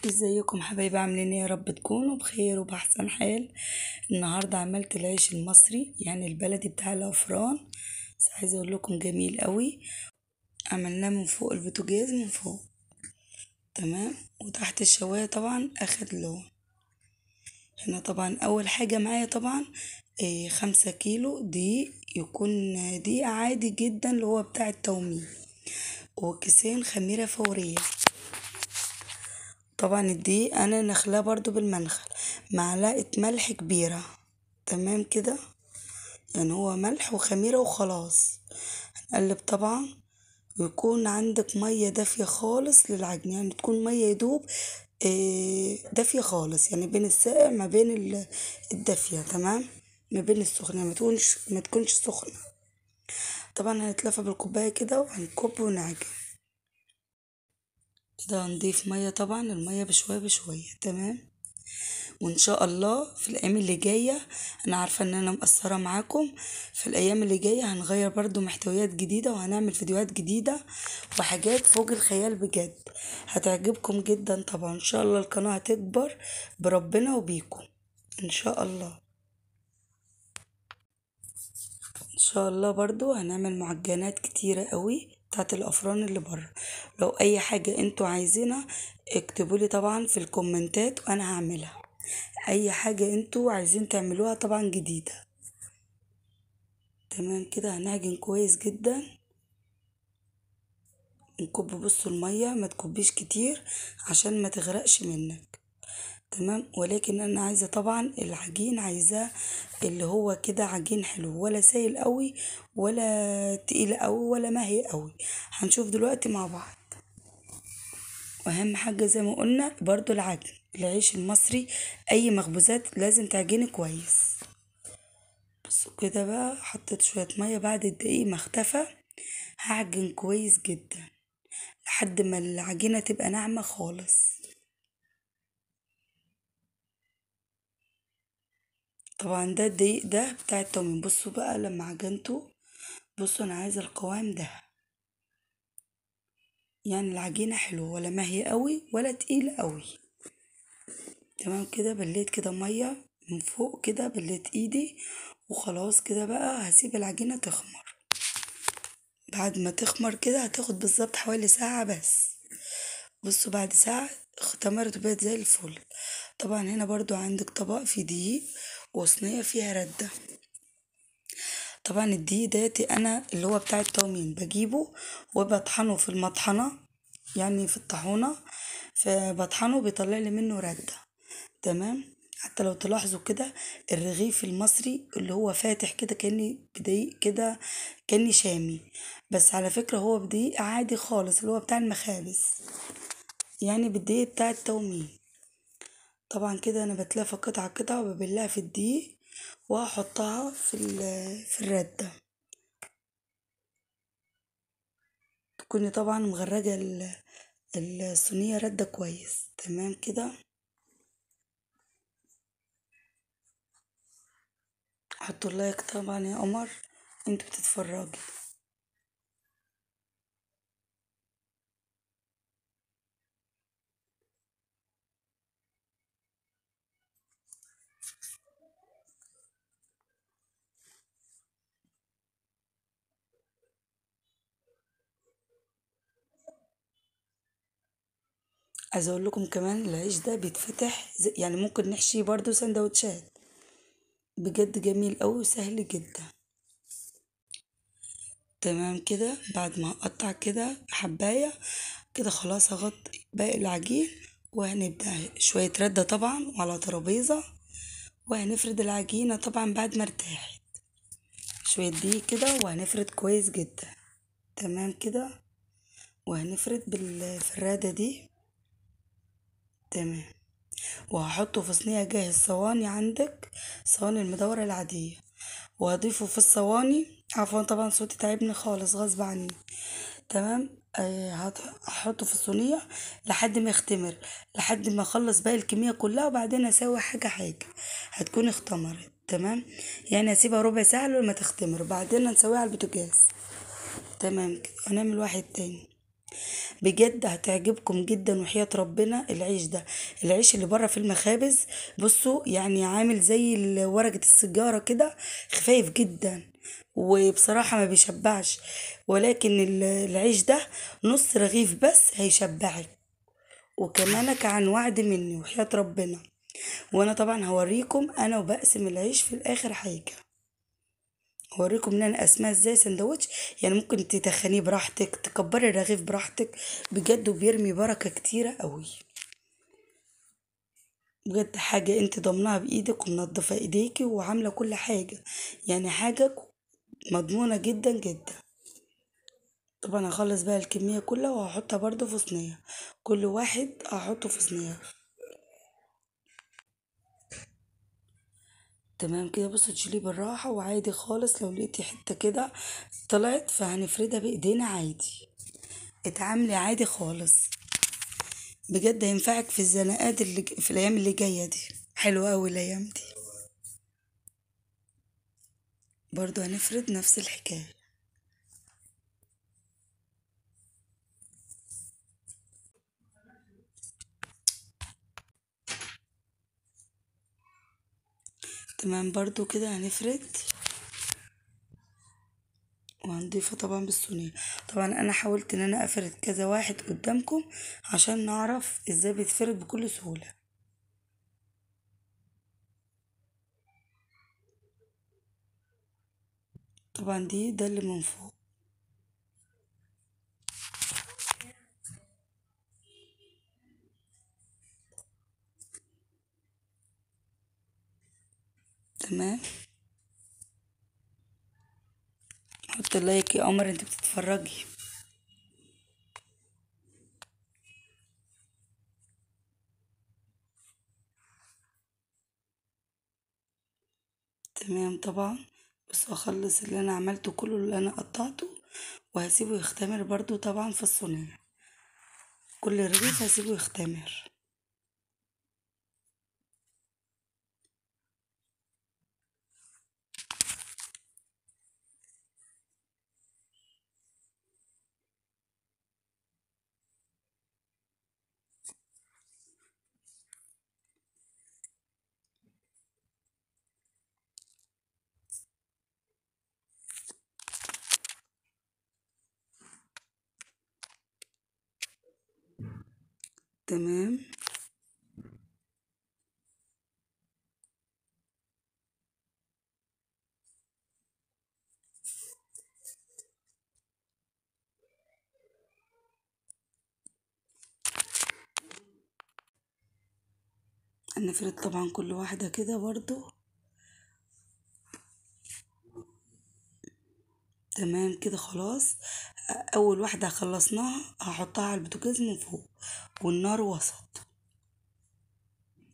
ازيكم حبايبي؟ عاملين ايه؟ يا رب تكونوا بخير وبأحسن حال. النهارده عملت العيش المصري يعني البلدي بتاع الافران، بس عايزه اقول لكم جميل قوي. عملناه من فوق البوتاجاز من فوق، تمام، وتحت الشوايه طبعا اخد لون. هنا طبعا اول حاجه معايا طبعا 5 كيلو دقيق، يكون دقيق عادي جدا اللي هو بتاع التومين، وكيسين خميره فوريه. طبعا الدقيق انا نخلاه برضو بالمنخل، معلقة ملح كبيرة، تمام كده، يعني هو ملح وخميرة وخلاص. هنقلب طبعا، ويكون عندك مية دافية خالص للعجن، يعني تكون مية يدوب دافية خالص، يعني بين الساقع ما بين الدافية، تمام، ما بين السخنة، ما تكونش سخنة. طبعا هنتلفى بالكوباية كده وهنكب ونعجن كده. هنضيف مية، طبعا المية بشوية بشوية، تمام. وان شاء الله في الايام اللي جايه، انا عارفه ان انا مقصره معاكم، في الايام اللي جايه هنغير برضو محتويات جديده، وهنعمل فيديوهات جديده وحاجات فوق الخيال بجد، هتعجبكم جدا. طبعا ان شاء الله القناه هتكبر بربنا وبيكم ان شاء الله. ان شاء الله برضو هنعمل معجنات كتيره قوي بتاعت الافران اللي بره. لو اي حاجه انتوا عايزينها اكتبولي طبعا في الكومنتات وانا هعملها. اي حاجة انتوا عايزين تعملوها طبعا جديدة، تمام كده. هنعجن كويس جدا، نكب، بصوا المية ما تكبيش كتير عشان ما تغرقش منك، تمام. ولكن انا عايزة طبعا العجين عايزاه اللي هو كده عجين حلو، ولا سايل قوي ولا تقيل قوي ولا مهي قوي. هنشوف دلوقتي مع بعض. واهم حاجة زي ما قلنا برضو العجن، العيش المصري اي مخبوزات لازم تعجني كويس. بصوا كده بقى، حطيت شوية مية بعد الدقيق ما اختفى، هعجن كويس جدا لحد ما العجينة تبقى ناعمة خالص. طبعا ده الدقيق ده بتاع التومين. بصوا بقى لما عجنته، بصوا انا عايزة القوام ده، يعني العجينة حلوة، ولا ماهية قوي ولا تقيلة قوي، تمام كده. بليت كده مية من فوق كده، بليت ايدي وخلاص كده. بقى هسيب العجينة تخمر، بعد ما تخمر كده هتاخد بالظبط حوالي ساعة بس. بصوا بعد ساعة اختمرت وبقت زي الفل. طبعا هنا برضو عندك طبق فيه دقيق وصينية فيها ردة. طبعا الدقيق ديتي انا اللي هو بتاع التومين بجيبه وبطحنه في المطحنة، يعني في الطاحونة، فبطحنه بيطلع لي منه ردة، تمام. حتى لو تلاحظوا كده الرغيف المصري اللي هو فاتح كده كأني بدقيق كده، كأني شامي، بس على فكرة هو بدقيق عادي خالص اللي هو بتاع المخابز، يعني بالدقيق بتاع التومين. طبعا كده انا بتلافى قطعة قطعة وببلها في الدقيق وهحطها في الردة. تكوني طبعا مغرجة الصينية ردة كويس، تمام كده. حطوا لايك طبعا يا قمر، انتوا بتتفرجي. عايزه اقول لكم كمان العيش ده بيتفتح يعني ممكن نحشيه برضو سندوتشات، بجد جميل قوي وسهل جدا، تمام كده. بعد ما اقطع كده حباية كده خلاص هغطي باقي العجين، وهنبدأ شوية ردة طبعا وعلى ترابيزة، وهنفرد العجينة طبعا بعد ما ارتاحت شوية دقيق كده، وهنفرد كويس جدا، تمام كده. وهنفرد بالفرادة دي، تمام. وهحطه في صينية جاهز، صواني عندك، صواني المدورة العادية، وهضيفه في الصواني. عفوا طبعا صوتي تعبني خالص غصب عني، تمام. هحطه في الصينية لحد ما يختمر، لحد ما اخلص باقي الكمية كلها، وبعدين اسوي حاجة حاجة هتكون اختمرت، تمام. يعني اسيبها ربع ساعة لما تختمر، وبعدين نسويها على البوتاجاز، تمام كده. هنعمل واحد تاني. بجد هتعجبكم جدا وحياة ربنا. العيش ده، العيش اللي بره في المخابز، بصوا يعني عامل زي ورقة السيجارة كده، خفيف جدا وبصراحة ما بيشبعش. ولكن العيش ده نص رغيف بس هيشبعك. وكمانك عن وعد مني وحياة ربنا. وانا طبعا هوريكم انا وبقسم العيش في الاخر حاجة. هوريكم ان انا اسمها ازاي سندوتش. يعني ممكن تتخنيه براحتك، تكبري الرغيف براحتك. بجد وبيرمي بركة كتيرة قوي. بجد حاجة انت ضمنها بايدك ومنضفة ايديكي وعاملة كل حاجة. يعني حاجة مضمونة جدا جدا. طبعا هخلص بقى الكمية كلها وهحطها برضو في صينية. كل واحد هحطه في صينية. تمام كده. بصوا تشيليه بالراحة وعادي خالص. لو لقيتي حتة كده طلعت فهنفردها بايدينا عادي. اتعاملي عادي خالص. بجد هينفعك في الزنقات في الايام اللي جايه دي. حلوه قوي الايام دي. برضو هنفرد نفس الحكايه. تمام برضو كده هنفرد. وهنضيفها طبعا بالصينيه. طبعا انا حاولت ان انا افرد كذا واحد قدامكم عشان نعرف ازاي بيتفرد بكل سهوله. طبعا ده اللي من فوق. تمام. حط لايك يا قمر انت بتتفرجي. تمام طبعا. بس اخلص اللي انا عملته كله اللي انا قطعته. وهسيبه يختمر برضو طبعا في الصينيه. كل رغيف هسيبه يختمر. تمام. هنفرد طبعا كل واحدة كده برضو. تمام كده خلاص. اول واحدة خلصناها هحطها على البوتاجاز من فوق والنار وسط.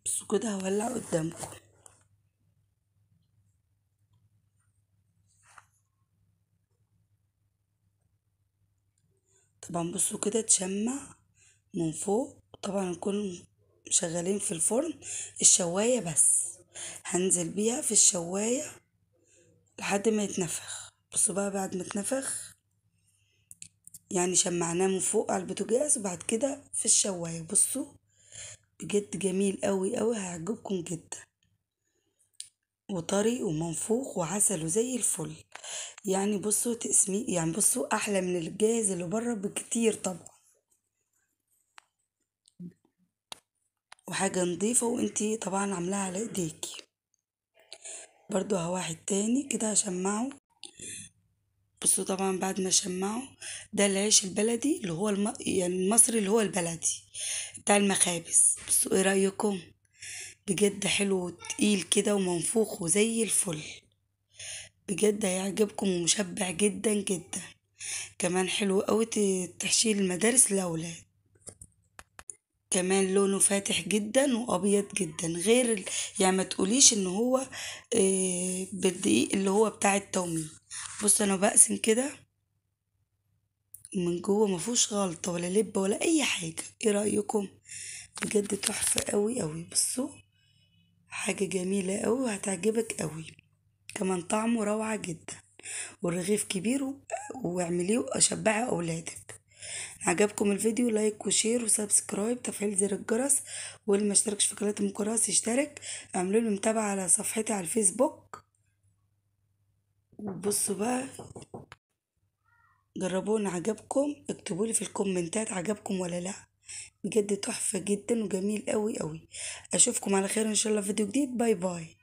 بصوا كده هولع قدامكم. طبعا بصوا كده تشمع من فوق. طبعا نكون شغالين في الفرن الشواية بس. هنزل بيها في الشواية لحد ما يتنفخ. بصوا بقى بعد ما اتنفخ يعني شمعناه من فوق على البوتاجاز وبعد كده في الشواية. بصوا بجد جميل قوي قوي هيعجبكم جدا. وطري ومنفوخ وعسل وزي الفل. يعني بصوا تقسمي، يعني بصوا احلى من الجاهز اللي بره بكتير طبعا. وحاجة نظيفة وانتي طبعا عاملاها على ايديكي. برضو واحد تاني كده هشمعه. بصوا طبعا بعد ما شمعه ده العيش البلدي اللي هو يعني المصري اللي هو البلدي بتاع المخابز. بصوا ايه رأيكم؟ بجد حلو وتقيل كده ومنفوخ وزي الفل. بجد هيعجبكم ومشبع جدا جدا. كمان حلو قوي تحشيه المدارس للأولاد. كمان لونه فاتح جدا وأبيض جدا غير يعني ما تقوليش ان هو بالدقيق اللي هو بتاع التومي. بص انا بقسم كده من جوه مفهوش غلطة ولا لب ولا اي حاجة. ايه رأيكم؟ بجد تحفة قوي قوي. بصوا حاجة جميلة قوي وهتعجبك قوي. كمان طعمه روعة جدا. والرغيف كبير واعمليه وشبعي اولادك. عجبكم الفيديو لايك وشير وسبسكرايب تفعيل زر الجرس، واللي ما اشتركش في قناه المكراس يشترك. اعملوا لي متابعه على صفحتي على الفيسبوك. وبصوا بقى، جربونا عجبكم، اكتبوا لي في الكومنتات عجبكم ولا لا. بجد تحفه جدا وجميل قوي قوي. اشوفكم على خير ان شاء الله في فيديو جديد. باي باي.